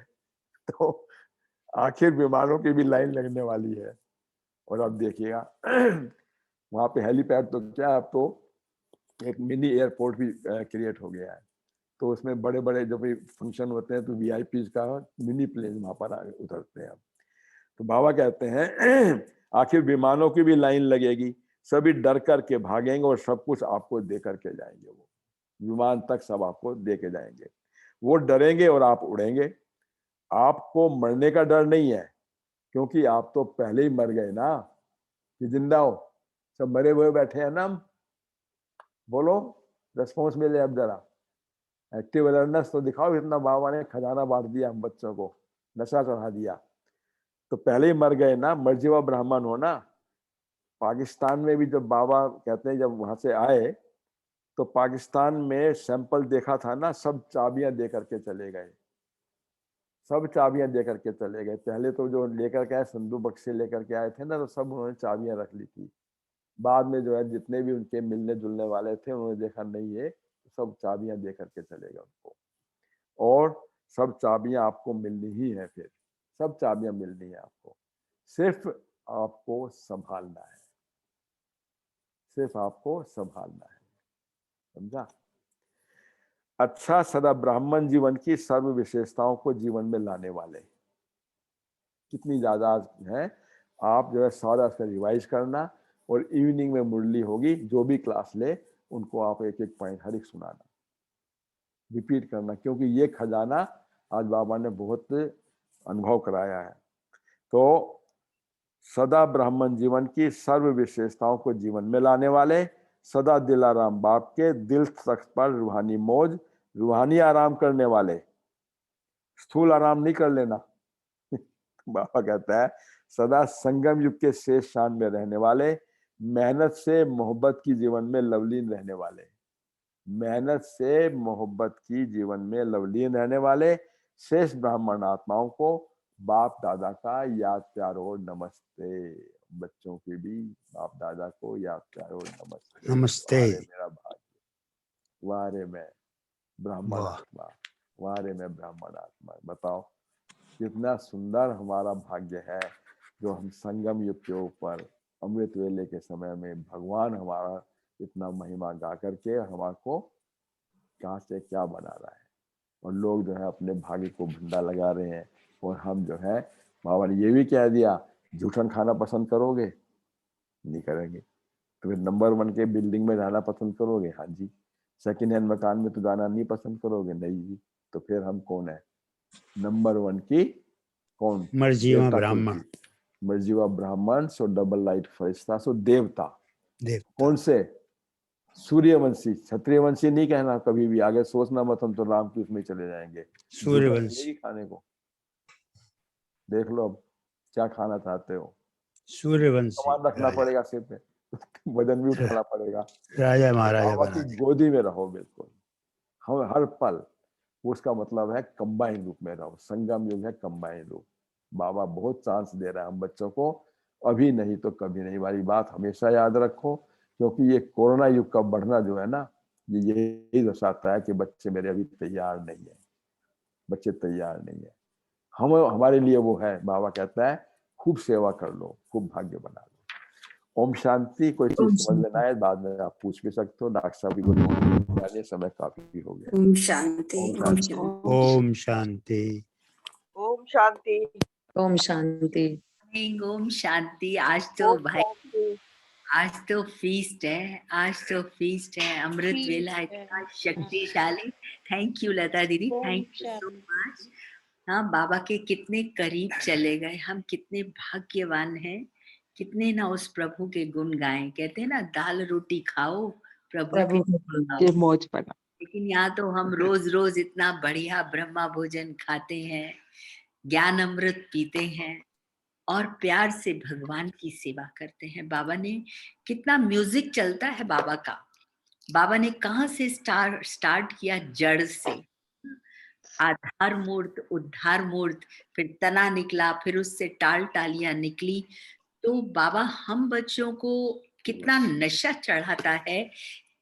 Speaker 1: तो आखिर विमानों की भी लाइन लगने वाली है। और अब देखिएगा वहां पे हेलीपैड तो क्या, अब तो एक मिनी एयरपोर्ट भी क्रिएट हो गया है। तो उसमें बड़े बड़े जब फंक्शन होते हैं तो वीआईपी का मिनी प्लेन वहां पर उतरते हैं। तो बाबा कहते हैं आखिर विमानों की भी लाइन लगेगी, सभी डर करके भागेंगे और सब कुछ आपको दे करके जाएंगे। वो विमान तक सब आपको दे के जाएंगे। वो डरेंगे और आप उड़ेंगे। आपको मरने का डर नहीं है, क्योंकि आप तो पहले ही मर गए ना, कि जिंदा हो। सब मरे हुए बैठे हैं ना हम। बोलो, रेस्पॉन्स मिले अब जरा। एक्टिव अवेयरनेस तो दिखाओ। इतना बाबा ने खजाना बांट दिया हम बच्चों को, नशा चढ़ा दिया। तो पहले ही मर गए ना, मर्जीवा ब्राह्मण हो ना। पाकिस्तान में भी जब बाबा कहते हैं जब वहां से आए तो पाकिस्तान में सैंपल देखा था ना, सब चाबियां दे करके चले गए। सब चाबियां दे करके चले गए। पहले तो जो लेकर के आए, संधू बक्से लेकर के आए थे ना, तो सब उन्होंने चाबियां रख ली थी। बाद में जो है जितने भी उनके मिलने जुलने वाले थे, उन्होंने देखा नहीं है, सब चाबियां दे करके चले गए उनको। और सब चाबियां आपको मिलनी ही है, फिर सब चाबियां मिलनी है आपको। सिर्फ आपको संभालना है, सिर्फ आपको संभालना है। समझा? अच्छा, सदा ब्राह्मण जीवन की सर्व विशेषताओं को जीवन में लाने वाले कितनी ज्यादा है। आप जो है सारा उसका रिवाइज करना, और इवनिंग में मुरली होगी, जो भी क्लास ले उनको आप एक एक पॉइंट हर एक सुनाना, रिपीट करना, क्योंकि ये खजाना आज बाबा ने बहुत अनुभव कराया है। तो सदा ब्राह्मण जीवन की सर्व विशेषताओं को जीवन में लाने वाले, सदा दिलाराम बाप के दिल तख्त पर रूहानी मौज, रूहानी आराम करने वाले। स्थूल आराम नहीं कर लेना बाबा कहता है सदा संगम युग के शेष शान में रहने वाले, मेहनत से मोहब्बत की जीवन में लवलीन रहने वाले, मेहनत से मोहब्बत की जीवन में लवलीन रहने वाले शेष ब्राह्मण आत्माओं को बाप दादा का याद प्यार और नमस्ते। बच्चों की भी बाप दादा को याद प्यार और नमस्ते।
Speaker 2: नमस्ते।
Speaker 1: वारे मेरा भाग्य, वारे मैं ब्राह्मण आत्मा, वारे मैं ब्राह्मण आत्मा। बताओ कितना सुंदर हमारा भाग्य है, जो हम संगम युग के ऊपर अमृत वेले के समय में भगवान हमारा इतना महिमा गा करके हमारे कहाँ से क्या बना रहा है। और लोग जो है अपने भाग्य को भंडा लगा रहे हैं, और हम जो है, बाबा ने ये भी कह दिया जूठन खाना पसंद करोगे? नहीं करेंगे। तो फिर नंबर 1 के बिल्डिंग में रहना पसंद करोगे? हाँ जी। सेकंड हैंड मकान में तो जाना नहीं पसंद करोगे? नहीं जी। तो फिर हम कौन है? नंबर 1 की कौन?
Speaker 2: मर्जीवा
Speaker 1: देवता
Speaker 2: ब्राह्मण।
Speaker 1: कुल, मर्जीवा ब्राह्मण, सो डबल लाइट फरिश्ता, सो देवता।
Speaker 2: देवता।
Speaker 1: कौन से? सूर्यवंशी। क्षत्रिय वंशी नहीं कहना कभी भी, आगे सोचना मत हम तो राम की उसमें चले जाएंगे।
Speaker 2: सूर्यवंशी।
Speaker 1: खाने को देख लो अब क्या खाना चाहते हो।
Speaker 2: सूर्यवंशी
Speaker 1: सामान रखना
Speaker 2: राजा।
Speaker 1: पड़ेगा सिर पे वजन भी उठाना पड़ेगा।
Speaker 2: राजा महाराजा
Speaker 1: बाबा
Speaker 2: बना
Speaker 1: की
Speaker 2: दे।
Speaker 1: गोदी में रहो बिल्कुल, हम हर पल। उसका मतलब है कंबाइन रूप में रहो। संगम युग है कंबाइन रूप। बाबा बहुत चांस दे रहा है हम बच्चों को, अभी नहीं तो कभी नहीं वाली बात हमेशा याद रखो। क्योंकि ये कोरोना युग का बढ़ना जो है ना, ये यही दर्शाता है कि बच्चे मेरे अभी तैयार नहीं है, बच्चे तैयार नहीं है। हम हमारे लिए वो है, बाबा कहता है खूब सेवा कर लो, खूब भाग्य बना लो। ओम शांति। कोई चीज समझ लेना है बाद में आप पूछ भी सकते हो। डॉक्टर साहब की गुड मॉर्निंग, समय काफी हो गया।
Speaker 3: ओम शांति।
Speaker 1: ओम शांति।
Speaker 2: ओम शांति।
Speaker 4: ओम शांति।
Speaker 3: ओम शांति।
Speaker 5: ओम शांति। आज तो
Speaker 4: ओम
Speaker 5: भाई,
Speaker 4: शांति।
Speaker 5: आज तो फीस्ट है, आज तो फीस्ट है। अमृत वेला इतना शक्तिशाली। थैंक यू लता दीदी, थैंक यू सो मच। हाँ, बाबा के कितने करीब चले गए हम, कितने भाग्यवान हैं। कितने ना उस प्रभु के गुण गाएं। कहते हैं ना, दाल रोटी खाओ प्रभु
Speaker 4: के मौज बना।
Speaker 5: लेकिन यहाँ तो हम रोज रोज इतना बढ़िया ब्रह्मा भोजन खाते हैं, ज्ञान अमृत पीते हैं और प्यार से भगवान की सेवा करते हैं। बाबा ने कितना म्यूजिक चलता है बाबा का, बाबा ने कहाँ से स्टार्ट किया? जड़ से। आधार मूर्त, उद्धार मूर्त, फिर तना निकला, फिर उससे टाल टालियां निकली। तो बाबा हम बच्चों को कितना नशा चढ़ाता है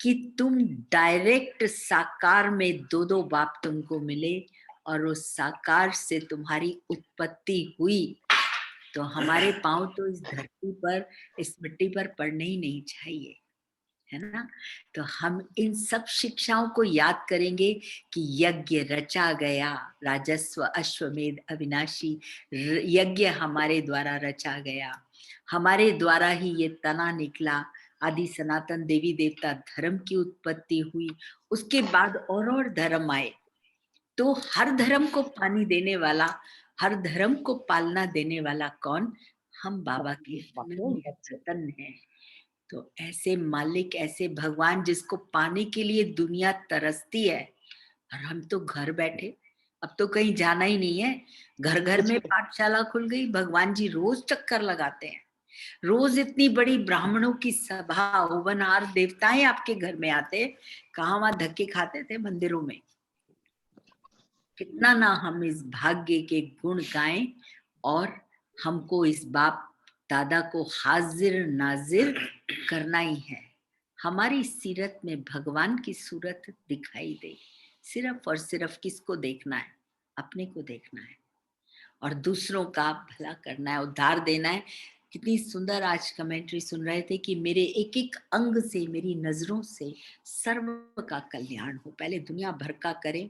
Speaker 5: कि तुम डायरेक्ट साकार में दो दो बाप तुमको मिले और उस साकार से तुम्हारी उत्पत्ति हुई। तो हमारे पांव तो इस धरती पर, इस मिट्टी पर पड़ने ही नहीं चाहिए, है ना? तो हम इन सब शिक्षाओं को याद करेंगे कि यज्ञ रचा गया, राजस्व अश्वमेध अविनाशी यज्ञ हमारे द्वारा रचा गया, हमारे द्वारा ही ये तना निकला, आदि सनातन देवी देवता धर्म की उत्पत्ति हुई। उसके बाद और धर्म आए। तो हर धर्म को पानी देने वाला, हर धर्म को पालना देने वाला कौन? हम बाबा के संतान हैं। तो ऐसे मालिक, ऐसे भगवान जिसको पाने के लिए दुनिया तरसती है, और हम तो घर बैठे, अब तो कहीं जाना ही नहीं है, घर घर में पाठशाला खुल गई। भगवान जी रोज चक्कर लगाते हैं, रोज इतनी बड़ी ब्राह्मणों की सभा, ओवनहार देवताएं आपके घर में आते, कहाँ वहां धक्के खाते थे मंदिरों में। कितना ना हम इस भाग्य के गुण गाएं और हमको इस बाप दादा को हाजिर नाजिर करना ही है। हमारी सीरत में भगवान की सूरत दिखाई दे। सिर्फ और सिर्फ किसको देखना है? अपने को देखना है और दूसरों का भला करना है, उद्धार देना है। कितनी सुंदर आज कमेंट्री सुन रहे थे कि मेरे एक एक अंग से, मेरी नजरों से सर्व का कल्याण हो। पहले दुनिया भर का करें,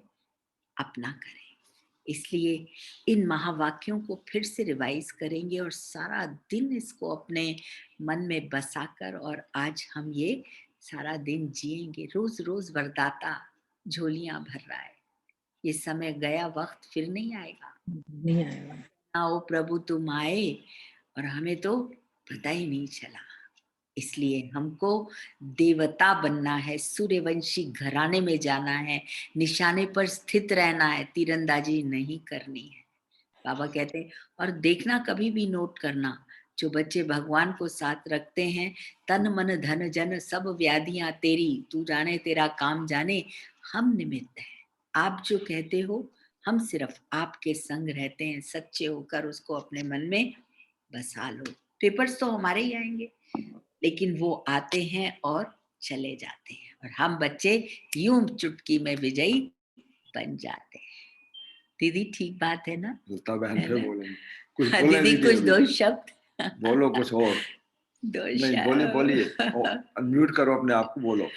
Speaker 5: अपना करें। इसलिए इन महावाक्यों को फिर से रिवाइज करेंगे और सारा दिन इसको अपने मन में बसाकर, और आज हम ये सारा दिन जिएंगे। रोज रोज वरदाता झोलियां भर रहा है। ये समय गया, वक्त फिर नहीं आएगा।
Speaker 3: नहीं आएगा।
Speaker 5: आओ प्रभु तुम आए और हमें तो पता ही नहीं चला। इसलिए हमको देवता बनना है, सूर्यवंशी घराने में जाना है, निशाने पर स्थित रहना है, तीरंदाजी नहीं करनी है। बाबा कहते हैं, और देखना कभी भी नोट करना, जो बच्चे भगवान को साथ रखते हैं, तन मन धन जन सब व्याधियां तेरी, तू जाने तेरा काम जाने, हम निमित्त हैं। आप जो कहते हो, हम सिर्फ आपके संग रहते हैं। सच्चे होकर उसको अपने मन में बसा लो। पेपर्स तो हमारे ही आएंगे, लेकिन वो आते हैं और चले जाते हैं, और हम बच्चे यूं चुटकी में विजयी बन जाते हैं। दीदी ठीक बात है ना?
Speaker 1: बहन फिर बोलेंगे कुछ,
Speaker 5: दीदी कुछ दो शब्द
Speaker 1: बोलो कुछ और।
Speaker 5: दो
Speaker 1: नहीं
Speaker 5: शब्द
Speaker 1: बोलिए, अनम्यूट करो अपने आप को, बोलो।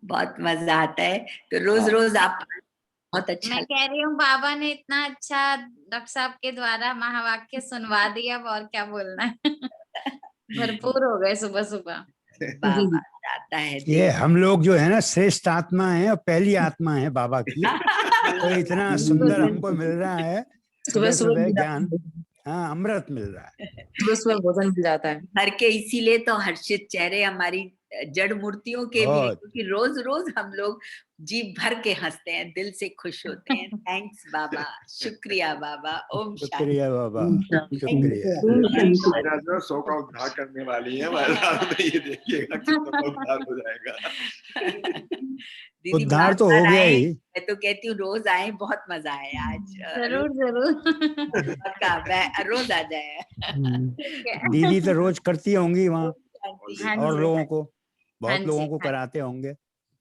Speaker 5: बहुत मजा आता है। तो रोज रोज आप बहुत अच्छा।
Speaker 6: मैं कह रही हूँ बाबा ने इतना अच्छा डॉक्टर साहब के द्वारा महावाक्य सुनवा दिया, अब और क्या बोलना है। भरपूर हो गए सुबह सुबह।
Speaker 5: बाबा आता है।
Speaker 2: ये हम लोग जो है ना श्रेष्ठ आत्मा है और पहली आत्मा है बाबा की। तो इतना सुंदर हमको मिल रहा है
Speaker 3: सुबह सुबह
Speaker 2: ज्ञान। हाँ, अमृत मिल रहा है।
Speaker 3: सुबह सुबह भोजन मिल जाता है।
Speaker 5: भर के, इसीलिए तो हर्षित चेहरे हमारी जड़ मूर्तियों के भी, क्योंकि रोज रोज हम लोग जी भर के हंसते हैं, दिल से खुश होते हैं। थैंक्स बाबा, शुक्रिया बाबा, ओम शांति।
Speaker 2: शुक्रिया बाबा, शुक्रिया।
Speaker 1: सौ का उद्धार करने वाली है, ये देखिएगा कितना उद्धार हो जाएगा।
Speaker 2: उद्धार तो हो गया ही।
Speaker 5: मैं तो कहती हूँ रोज आए, बहुत मजा आया आज।
Speaker 6: जरूर जरूर
Speaker 5: रोज आ जाए।
Speaker 2: दीदी तो रोज करती होंगी वहाँ,
Speaker 6: हाँ
Speaker 2: और
Speaker 6: जी,
Speaker 2: लोगों को, बहुत
Speaker 6: हाँ जी,
Speaker 2: लोगों को
Speaker 6: हाँ
Speaker 2: कराते होंगे।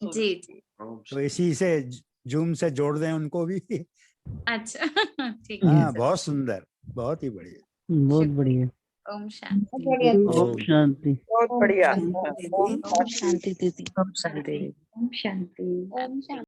Speaker 6: जी जी।
Speaker 2: तो इसी से जूम से जोड़ दें उनको भी।
Speaker 6: अच्छा ठीक है।
Speaker 2: हाँ, बहुत सुंदर, बहुत ही बढ़िया,
Speaker 3: बहुत बढ़िया।
Speaker 6: ओम शांति।
Speaker 2: ओम शांति।
Speaker 4: बहुत बढ़िया।
Speaker 3: ओम शांति दीदी। ओम शांति।
Speaker 5: ओम शांति।
Speaker 6: ओम शांति।